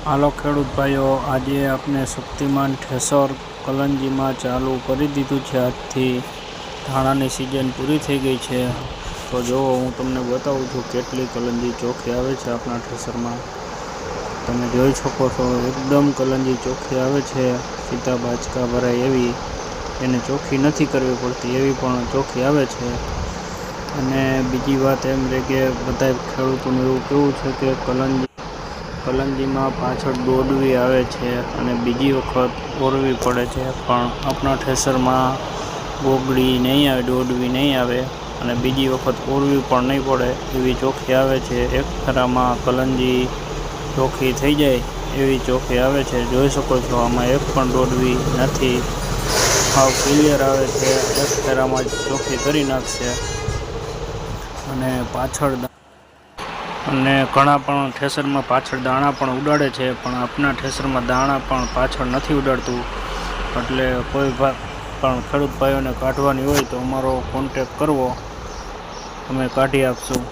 હાલો ખેડૂત ભાઈઓ, આજે આપણે શક્તિમાન થ્રેસર કલંજીમાં ચાલુ કરી દીધું છે. આજથી ધાણાની સિઝન પૂરી થઈ ગઈ છે. તો જો હું તમને બતાવું છું કેટલી કલંજી ચોખ્ખી આવે છે આપણા થ્રેસરમાં. તમે જોઈ શકો છો, એકદમ કલંજી ચોખ્ખી આવે છે. સીધા બાચકા ભરાય એવી, એને ચોખ્ખી નથી કરવી પડતી એવી પણ ચોખ્ખી આવે છે. અને બીજી વાત એમ છે કે બધા ખેડૂતોનું એવું કેવું છે કે કલંજીમાં પાછળ દોડવી આવે છે અને બીજી વખત ઓરવી પડે છે, પણ આપણા થ્રેસરમાં ગોગડી નહીં આવે, દોડવી નહીં આવે અને બીજી વખત ઓરવી પણ નહીં પડે એવી ચોખ્ખી આવે છે. એક ફેરામાં કલંજી ચોખ્ખી થઈ જાય એવી ચોખ્ખી આવે છે. જોઈ શકો છો, આમાં એક પણ દોડવી નથી, સાવ ક્લિયર આવે છે. એક ફેરામાં જ ચોખ્ખી કરી નાખશે. અને ઘણા પણ થ્રેસરમાં પાછળ દાણા પણ ઉડાડે છે, પણ આપણા થ્રેસરમાં દાણા પણ પાછળ નથી ઉડાડતું. એટલે કોઈ પણ ખેડૂત ભાઈઓને કાઢવાની હોય તો અમારો કોન્ટેક કરવો, અમે કાઢી આપશું.